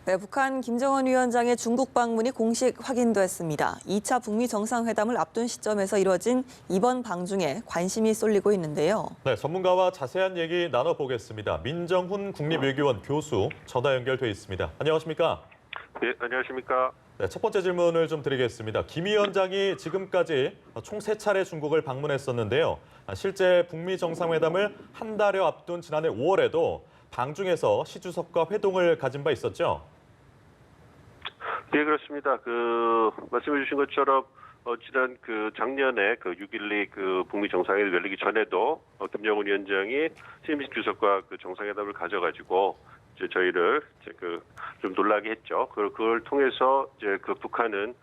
네, 북한 김정은 위원장의 중국 방문이 공식 확인됐습니다. 2차 북미 정상회담을 앞둔 시점에서 이뤄진 이번 방중에 관심이 쏠리고 있는데요. 네, 전문가와 자세한 얘기 나눠보겠습니다. 민정훈 국립외교원 교수 전화 연결돼 있습니다. 안녕하십니까? 네, 안녕하십니까? 네, 첫 번째 질문을 좀 드리겠습니다. 김 위원장이 지금까지 총 3차례 중국을 방문했었는데요. 실제 북미 정상회담을 한 달여 앞둔 지난해 5월에도 방중에서 시 주석과 회동을 가진 바 있었죠? 네, 그렇습니다. 말씀해 주신 것처럼 지난 작년에 6.12 북미 정상회담 열리기 전에도 김정은 위원장이 시진핑 주석과 정상회담을 가져가지고 이제 저희를 좀 놀라게 했죠. 그걸 통해서 이제 북한은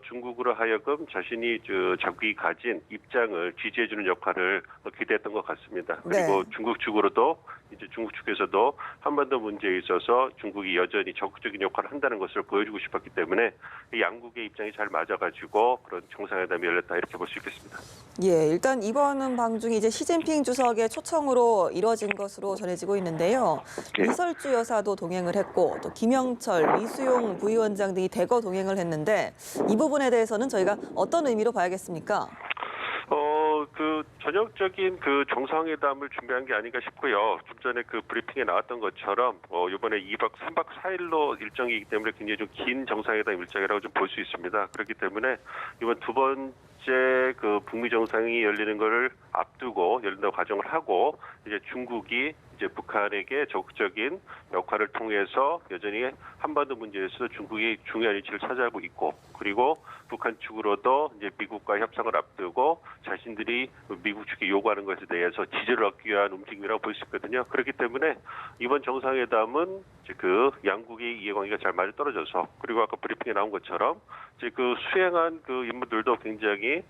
중국으로 하여금 자신이 자국이 가진 입장을 지지해주는 역할을 기대했던 것 같습니다. 그리고 네. 중국 측으로도 이제 중국 측에서도 한반도 문제에 있어서 중국이 여전히 적극적인 역할을 한다는 것을 보여주고 싶었기 때문에 이 양국의 입장이 잘 맞아가지고 그런 정상회담이 열렸다 이렇게 볼 수 있겠습니다. 예, 일단 이번 방중이 이제 시진핑 주석의 초청으로 이뤄진 것으로 전해지고 있는데요. 예. 이설주 여사도 동행을 했고 또 김영철, 이수용 부위원장 등이 대거 동행을 했는데 이 부분에 대해서는 저희가 어떤 의미로 봐야겠습니까? 전형적인 정상회담을 준비한 게 아닌가 싶고요. 좀 전에 브리핑에 나왔던 것처럼 이번에 3박 4일로 일정이기 때문에 굉장히 좀 긴 정상회담 일정이라고 좀 볼 수 있습니다. 그렇기 때문에 이번 두 번째 북미 정상이 열리는 것을 앞두고 열린다고 가정을 하고 이제 중국이 이제 북한에게 적극적인 역할을 통해서 여전히 한반도 문제에서 중국이 중요한 위치를 차지하고 있고 그리고 북한 측으로도 이제 미국과 협상을 앞두고 자신들이 미국 측이 요구하는 것에 대해서 지지를 얻기 위한 움직임이라고 볼 수 있거든요. 그렇기 때문에 이번 정상회담은 이제 양국의 이해관계가 잘 맞아떨어져서 그리고 아까 브리핑에 나온 것처럼 이제 수행한 인물들도 굉장히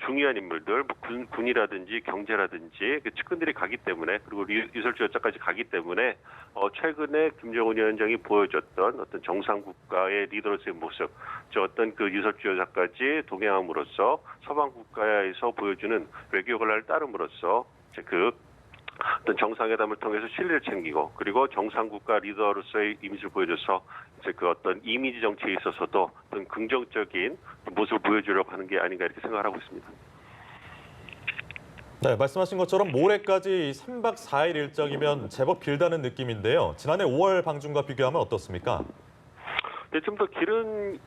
중요한 인물들, 군이라든지 경제라든지 측근들이 가기 때문에 그리고 이설주 여사까지 가기 때문에 최근에 김정은 위원장이 보여줬던 어떤 정상 국가의 리더로서의 모습, 어떤 이설주 여사까지 동행함으로써 서방 국가에서 보여주는 외교 권한을 따름으로써 이제 어떤 정상회담을 통해서 신뢰를 챙기고 그리고 정상국가 리더로서의 이미지를 보여줘서 이제 어떤 이미지 정치에 있어서도 어떤 긍정적인 모습을 보여주려고 하는 게 아닌가 이렇게 생각을 하고 있습니다. 네, 말씀하신 것처럼 모레까지 3박 4일 일정이면 제법 길다는 느낌인데요. 지난해 5월 방중과 비교하면 어떻습니까? 네, 좀 더 길은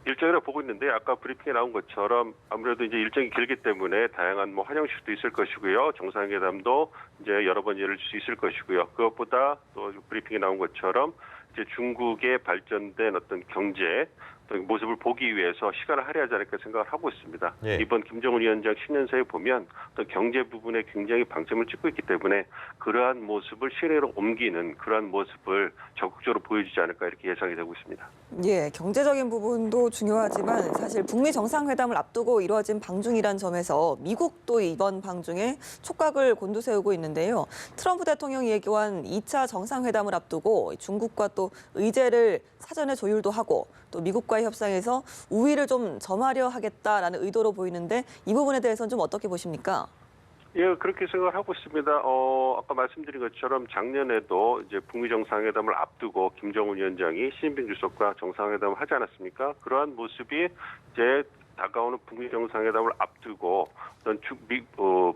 일정이라고 보고 있는데 아까 브리핑에 나온 것처럼 아무래도 이제 일정이 길기 때문에 다양한 환영식도 있을 것이고요. 정상회담도 이제 여러 번 열릴 수 있을 것이고요. 그것보다 또 브리핑에 나온 것처럼 이제 중국의 발전된 어떤 경제 모습을 보기 위해서 시간을 할애하지 않을까 생각을 하고 있습니다. 예. 이번 김정은 위원장 신년사에 보면 또 경제 부분에 굉장히 방점을 찍고 있기 때문에 그러한 모습을 실행으로 옮기는 그러한 모습을 적극적으로 보여주지 않을까 이렇게 예상이 되고 있습니다. 예, 경제적인 부분도 중요하지만 사실 북미 정상회담을 앞두고 이루어진 방중이란 점에서 미국도 이번 방중에 촉각을 곤두세우고 있는데요. 트럼프 대통령이 예고한 2차 정상회담을 앞두고 중국과 또 의제를 사전에 조율도 하고 또 미국과의 협상에서 우위를 좀 점하려 하겠다라는 의도로 보이는데 이 부분에 대해서는 좀 어떻게 보십니까? 예, 그렇게 생각을 하고 있습니다. 아까 말씀드린 것처럼 작년에도 이제 북미 정상회담을 앞두고 김정은 위원장이 시진핑 주석과 정상회담을 하지 않았습니까? 그러한 모습이 이제 다가오는 북미 정상회담을 앞두고 어떤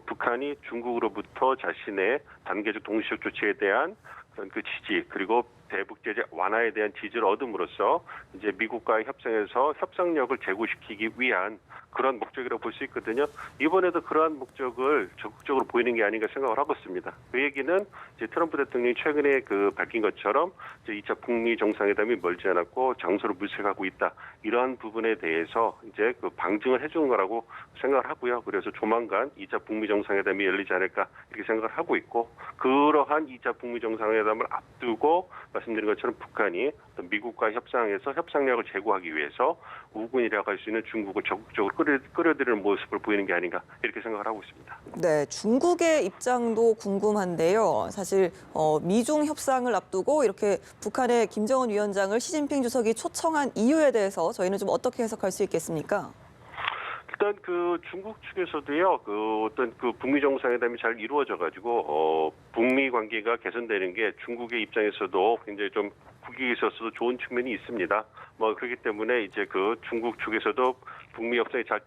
북한이 중국으로부터 자신의 단계적 동시적 조치에 대한 어떤 지지 그리고 대북 제재 완화에 대한 지지를 얻음으로써 이제 미국과의 협상에서 협상력을 제고시키기 위한 그런 목적이라고 볼 수 있거든요. 이번에도 그러한 목적을 적극적으로 보이는 게 아닌가 생각을 하고 있습니다. 그 얘기는 이제 트럼프 대통령이 최근에 밝힌 것처럼 이제 2차 북미 정상회담이 멀지 않았고 장소를 물색하고 있다. 이러한 부분에 대해서 이제 방증을 해주는 거라고 생각을 하고요. 그래서 조만간 2차 북미 정상회담이 열리지 않을까 이렇게 생각을 하고 있고 그러한 2차 북미 정상회담을 앞두고 말씀드린 것처럼 북한이 미국과 협상에서 협상력을 제고하기 위해서 우군이라고 할 수 있는 중국을 적극적으로 끌어들이는 모습을 보이는 게 아닌가 이렇게 생각을 하고 있습니다. 네, 중국의 입장도 궁금한데요. 사실 미중 협상을 앞두고 이렇게 북한의 김정은 위원장을 시진핑 주석이 초청한 이유에 대해서 저희는 좀 어떻게 해석할 수 있겠습니까? 일단 그 중국 측에서도요, 그 어떤 그 북미 정상회담이 잘 이루어져가지고 북미 관계가 개선되는 게 중국의 입장에서도 굉장히 좀 국익에 있어서도 좋은 측면이 있습니다. 뭐 그렇기 때문에 이제 그 중국 측에서도 북미 협상이 잘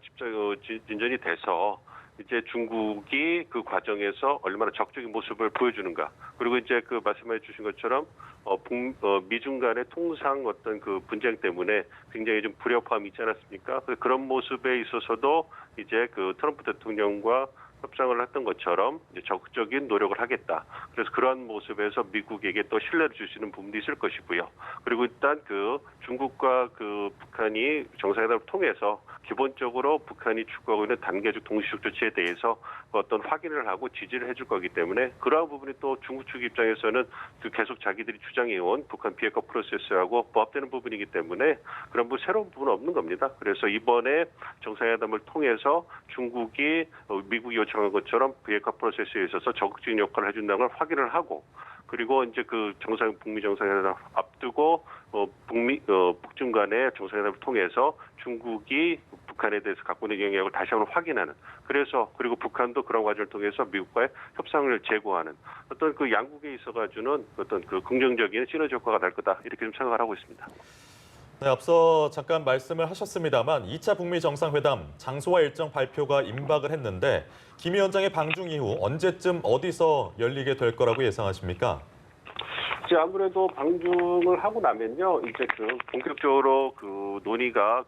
진전이 돼서 이제 중국이 그 과정에서 얼마나 적극적인 모습을 보여주는가. 그리고 이제 그 말씀해 주신 것처럼 미중 간의 통상 어떤 그 분쟁 때문에 굉장히 좀 불협화음이 있지 않았습니까? 그런 모습에 있어서도 이제 그 트럼프 대통령과 협상을 했던 것처럼 이제 적극적인 노력을 하겠다. 그래서 그러한 모습에서 미국에게 또 신뢰를 주시는 부분도 있을 것이고요. 그리고 일단 그 중국과 그 북한이 정상회담을 통해서 기본적으로 북한이 추구하고 있는 단계적 동시적 조치에 대해서 어떤 확인을 하고 지지를 해줄 거기 때문에 그러한 부분이 또 중국 측 입장에서는 그 계속 자기들이 주장해온 북한 비핵화 프로세스하고 부합되는 부분이기 때문에 그런 새로운 부분은 없는 겁니다. 그래서 이번에 정상회담을 통해서 중국이 미국이 요청한 것처럼 비핵화 프로세스에 있어서 적극적인 역할을 해준다는 걸 확인을 하고 그리고 이제 그 북미 정상회담을 앞두고 북중 간의 정상회담을 통해서 중국이 북한에 대해서 갖고 있는 영향력을 다시 한번 확인하는 그리고 북한도 그런 과정을 통해서 미국과의 협상을 제고하는 어떤 그 양국에 있어가지고는 어떤 그 긍정적인 시너지 효과가 날 거다 이렇게 좀 생각을 하고 있습니다. 네, 앞서 잠깐 말씀을 하셨습니다만 2차 북미 정상회담 장소와 일정 발표가 임박을 했는데 김 위원장의 방중 이후 언제쯤 어디서 열리게 될 거라고 예상하십니까? 이제 아무래도 방중을 하고 나면요, 이제 그 본격적으로 그 논의가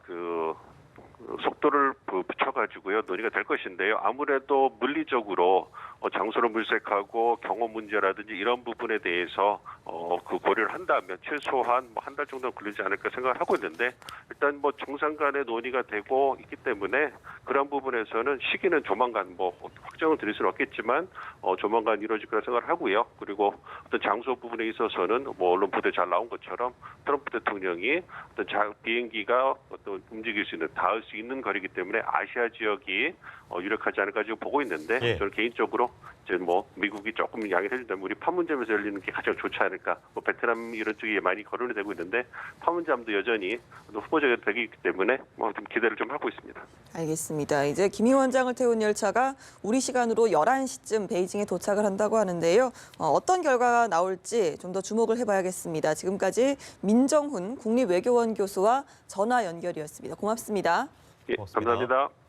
속도를 붙여가지고요 논의가 될 것인데요. 아무래도 물리적으로 장소를 물색하고 경호 문제라든지 이런 부분에 대해서 그 고려를 한다면 최소한 뭐 한 달 정도는 걸리지 않을까 생각을 하고 있는데 일단 뭐 정상 간의 논의가 되고 있기 때문에 그런 부분에서는 시기는 조만간 뭐 확정을 드릴 수는 없겠지만 조만간 이루어질 거라 생각을 하고요. 그리고 어떤 장소 부분에 있어서는 뭐 언론 보도에 잘 나온 것처럼 트럼프 대통령이 어떤 비행기가 어떤 움직일 수 있는 닿을 수 있는 거리이기 때문에 아시아 지역이 유력하지 않을까 지금 보고 있는데 예. 저는 개인적으로 이제 뭐 미국이 조금 양해를 해준다면 우리 판문점에서 열리는 게 가장 좋지 않을까. 뭐 베트남 이런 쪽이 많이 거론이 되고 있는데 판문점도 여전히 후보자가 되기 때문에 뭐 좀 기대를 좀 하고 있습니다. 알겠습니다. 이제 김 위원장을 태운 열차가 우리 시간으로 11시쯤 베이징에 도착을 한다고 하는데요. 어떤 결과가 나올지 좀 더 주목을 해봐야겠습니다. 지금까지 민정훈 국립외교원 교수와 전화 연결이었습니다. 고맙습니다. 예, 고맙습니다. 감사합니다.